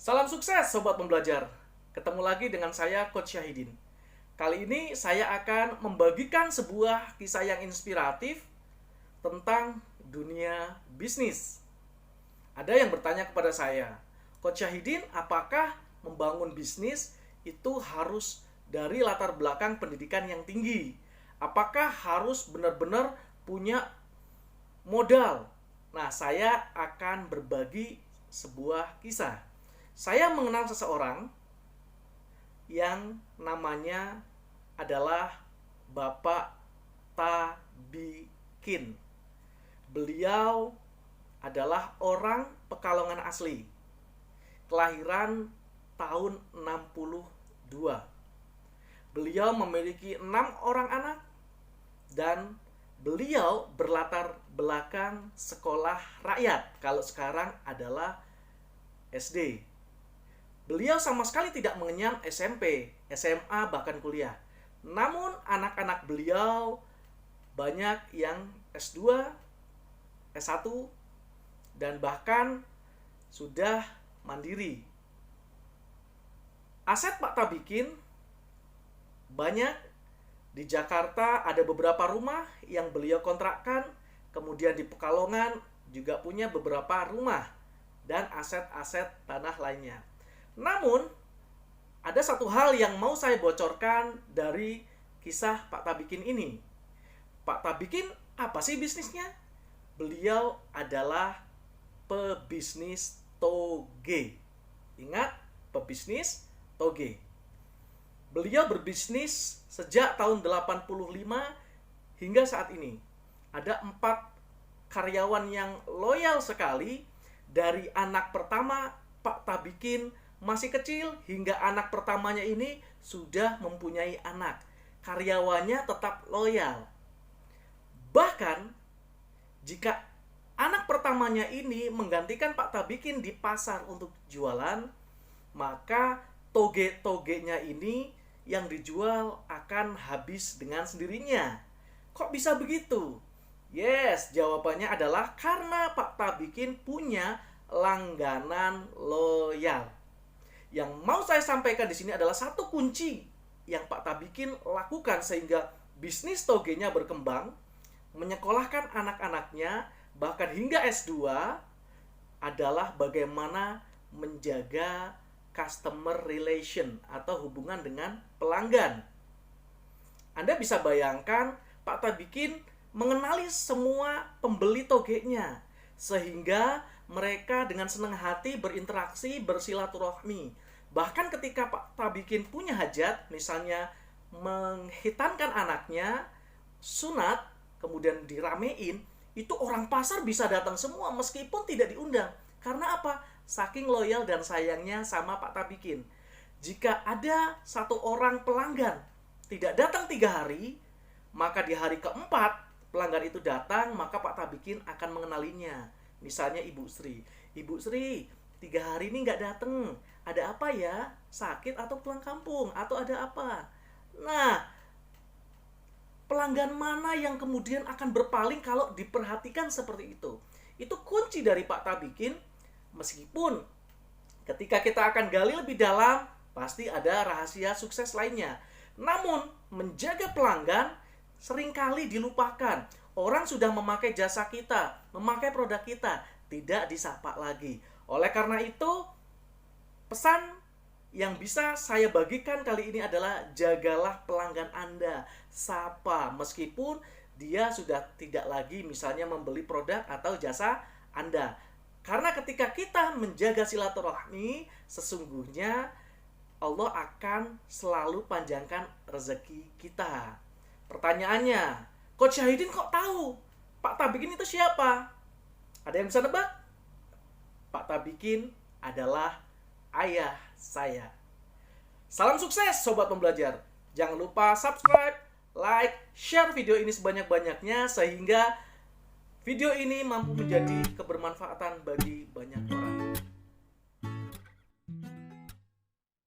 Salam sukses Sobat Pembelajar. Ketemu lagi dengan saya Coach Syahidin. Kali ini saya akan membagikan sebuah kisah yang inspiratif tentang dunia bisnis. Ada yang bertanya kepada saya, Coach Syahidin, apakah membangun bisnis itu harus dari latar belakang pendidikan yang tinggi? Apakah harus benar-benar punya modal? Nah, saya akan berbagi sebuah kisah. Saya mengenal seseorang yang namanya adalah Bapak Tabikin. Beliau adalah orang Pekalongan asli. Kelahiran tahun 62. Beliau memiliki 6 orang anak dan beliau berlatar belakang sekolah rakyat. Kalau sekarang adalah SD. Beliau sama sekali tidak mengenyam SMP, SMA, bahkan kuliah. Namun anak-anak beliau banyak yang S2, S1, dan bahkan sudah mandiri. Aset Pak Tabikin banyak. Di Jakarta ada beberapa rumah yang beliau kontrakkan. Kemudian di Pekalongan juga punya beberapa rumah dan aset-aset tanah lainnya. Namun, ada satu hal yang mau saya bocorkan dari kisah Pak Tabikin ini. Pak Tabikin, apa sih bisnisnya? Beliau adalah pebisnis toge. Ingat, pebisnis toge. Beliau berbisnis sejak tahun 85 hingga saat ini. Ada 4 karyawan yang loyal sekali. Dari anak pertama Pak Tabikin masih kecil hingga anak pertamanya ini sudah mempunyai anak. Karyawannya tetap loyal. Bahkan jika anak pertamanya ini menggantikan Pak Tabikin di pasar untuk jualan, maka toge-togenya ini yang dijual akan habis dengan sendirinya. Kok bisa begitu? Yes, jawabannya adalah karena Pak Tabikin punya langganan loyal. Yang mau saya sampaikan di sini adalah satu kunci yang Pak Tabikin lakukan sehingga bisnis togenya berkembang, menyekolahkan anak-anaknya, bahkan hingga S2, adalah bagaimana menjaga customer relation atau hubungan dengan pelanggan. Anda bisa bayangkan Pak Tabikin mengenali semua pembeli togenya, sehingga mereka dengan senang hati berinteraksi, bersilaturahmi. Bahkan ketika Pak Tabikin punya hajat, misalnya menghitankan anaknya, sunat, kemudian diramein, itu orang pasar bisa datang semua meskipun tidak diundang. Karena apa? Saking loyal dan sayangnya sama Pak Tabikin. Jika ada satu orang pelanggan tidak datang 3 hari, maka di hari keempat pelanggan itu datang, maka Pak Tabikin akan mengenalinya. Misalnya Ibu Sri. Ibu Sri, 3 hari ini nggak datang. Ada apa ya? Sakit atau pulang kampung? Atau ada apa? Nah, pelanggan mana yang kemudian akan berpaling kalau diperhatikan seperti itu? Itu kunci dari Pak Tabikin. Meskipun ketika kita akan gali lebih dalam, pasti ada rahasia sukses lainnya. Namun, menjaga pelanggan seringkali dilupakan. Orang sudah memakai jasa kita, memakai produk kita, tidak disapa lagi. Oleh karena itu, pesan yang bisa saya bagikan kali ini adalah jagalah pelanggan Anda. Sapa, meskipun dia sudah tidak lagi misalnya membeli produk atau jasa Anda. Karena ketika kita menjaga silaturahmi, sesungguhnya Allah akan selalu panjangkan rezeki kita. Pertanyaannya, Coach Syahidin kok tahu Pak Tabikin itu siapa? Ada yang bisa nebak? Pak Tabikin adalah ayah saya. Salam sukses Sobat Pembelajar. Jangan lupa subscribe, like, share video ini sebanyak-banyaknya sehingga video ini mampu menjadi kebermanfaatan bagi